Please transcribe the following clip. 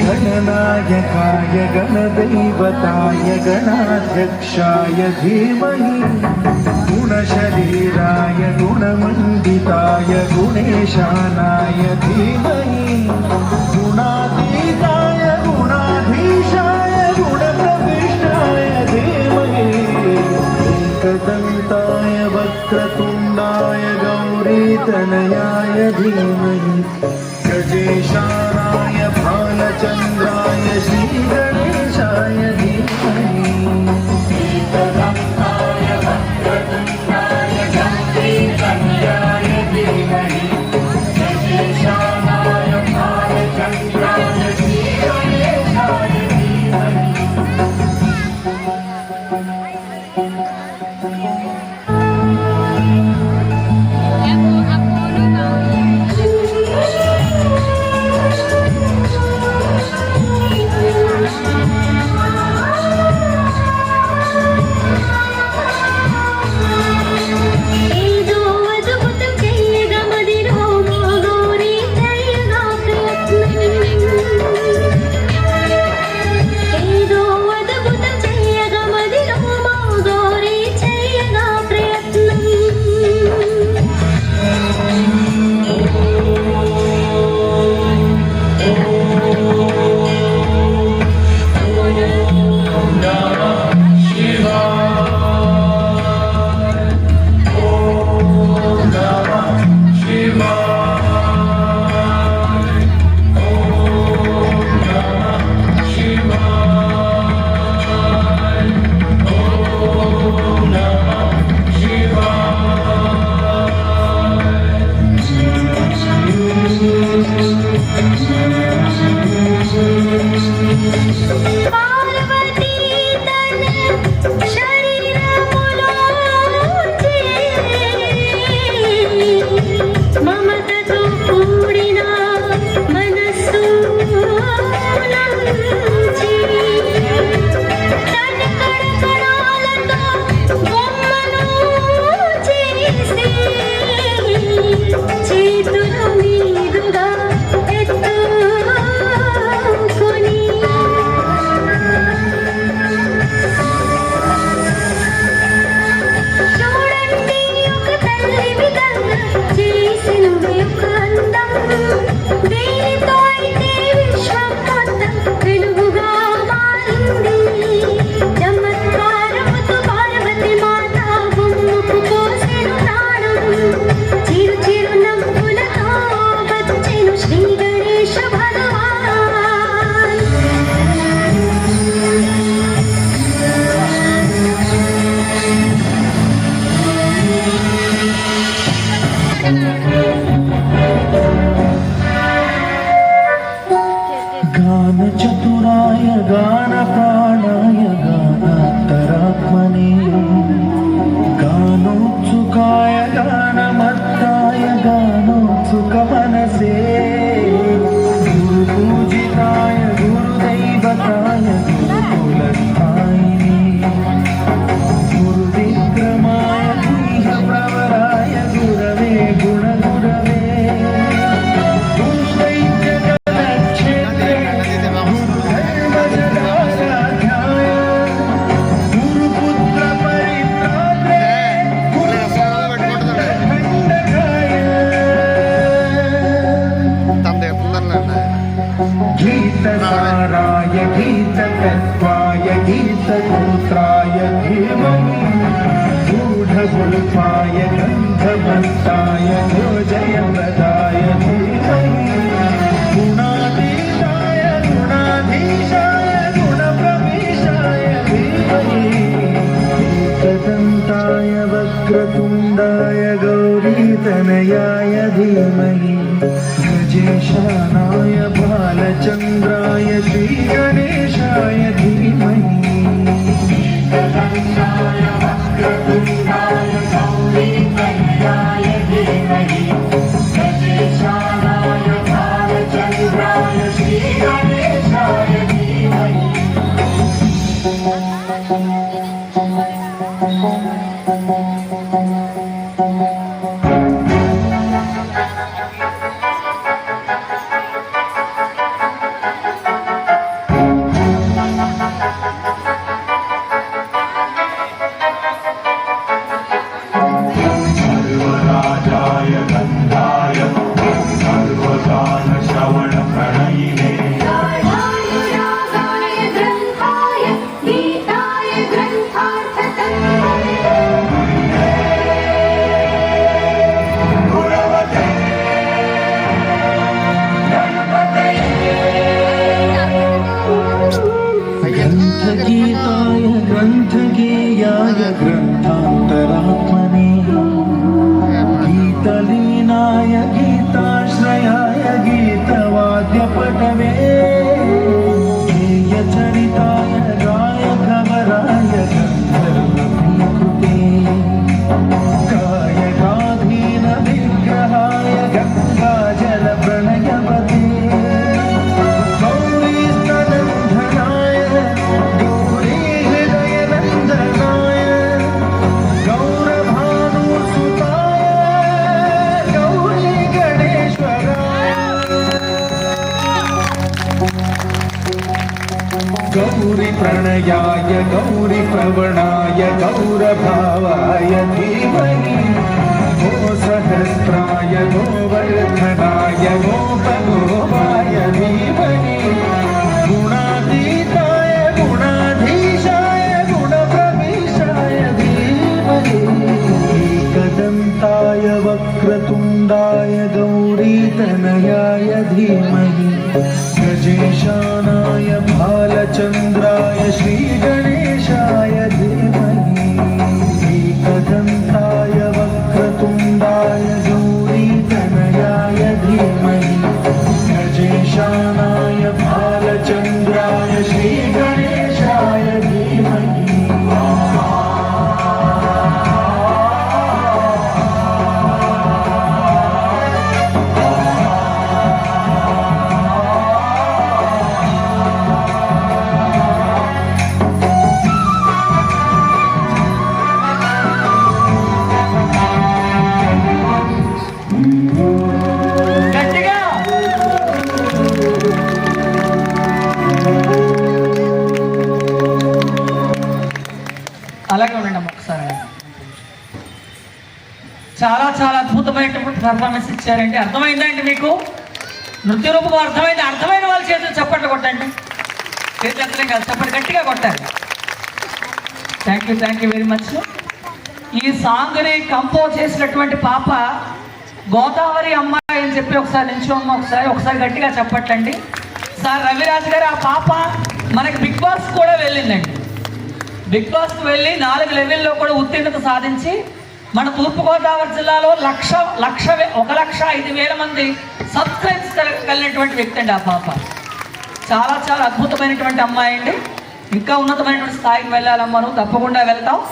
गणनायकाय गणदैवताय गणाध्यक्षाय धीमहि गुणशरीराय गुणमण्डिताय गुणेशानाय धीमहि गुणातीताय गुणाधीशाय गुणप्रविष्टाय धीमहि एकदन्ताय वक्रतुण्डाय गौरीतनयाय धीमहि गजेशानाय भालचन्द्राय श्रीगणेशाय धीमहि एकदन्ताय वक्रतुण्डाय गौरीतनयाय धीमहि गजेशानाय भालचन्द्राय श्रीगणेशाय धीमहि गानचतुराय गानप्राणाय गानान्तरात्मने गानोत्सुकाय गानमत्ताय गानोत्सुकमनसे गुरुपूजिताय गुरुदैवताय गुरुकुलस्थायिने गुरुविक्रमाय गुह्यप्रवराय गुरवे गुणगुरवे गीतसाराय गीततत्त्वाय गीतगोत्राय धीमहि गूढगुल्फाय गन्धभक्ताय गोजयप्रदाय धीमहि गुणातीताय गुणाधीशाय गुणप्रवेशाय धीमहि एकदन्ताय वक्रतुण्डाय गौरीतनयाय धीमहि गजेशानाय भालचन्द्राय श्रीगणेशाय धीमहि धीमहि गजेशानाय भालचन्द्राय श्रीगणेशाय धीमहि सर्वराजाय गन्धाय सर्वगानश्रवणप्रणयिने ग्रन्थगीताय ग्रन्थगेयाय ग्रन्थान्तरात्मने गीतलीनाय गीताश्रयाय गीतवाद्यपटवे गेयचरिताय गायकवराय गन्धर्वकृते कायकाधीनविग्रहाय गङ्गाजलप्रणयपते गौरी प्रणयाय गौरी प्रवणाय गौरभावाय धीमहि गो सहस्राय गोवर्धनाय गोपगोपाय धीमहि गुणातीताय गुणाधीशाय गुणप्रविशाय धीमहि एकदन्ताय वक्रतुण्डाय गौरीतनयाय धीमहि गजेशानाय भालचन्द्राय श्रीगणेशाय धीमहि एकदन्ताय वक्रतुण्डाय गौरीतनयाय धीमहि गजेशानाय भालचन्द्राय श्रीगणेशाय धीमहि అలాగే ఉండండి ఒకసారి. చాలా చాలా అద్భుతమైనటువంటి పర్ఫార్మెన్స్ ఇచ్చారండి. అర్థమైందండి మీకు? నృత్య రూపం అర్థమైంది. అర్థమైన వాళ్ళ చేతులు చప్పట్లు కొట్టండి. చేతులు ఎత్తలేం కాదు, చప్పట్లు గట్టిగా కొట్టాలి. Thank you very much. ఈ సాంగ్ని కంపోజ్ చేసినటువంటి పాప గోదావరి అమ్మాయి అని చెప్పి ఒకసారి నిల్చోమ్మ, ఒకసారి గట్టిగా చెప్పట్లండి. సార్ రవిరాజ్ గారు, ఆ పాప మనకి బిగ్ బాస్ కూడా వెళ్ళిందండి. బిగ్ బాస్కి వెళ్ళి 4 లెవెల్లో కూడా ఉత్తీర్ణత సాధించి మన తూర్పుగోదావరి జిల్లాలో 1,05,000 మంది సబ్స్క్రైబ్స్ కలిగినటువంటి వ్యక్తి అండి ఆ పాప. చాలా చాలా అద్భుతమైనటువంటి అమ్మాయి అండి. ఇంకా ఉన్నతమైనటువంటి స్థాయికి వెళ్ళాలమ్మా, నువ్వు తప్పకుండా వెళ్తావు.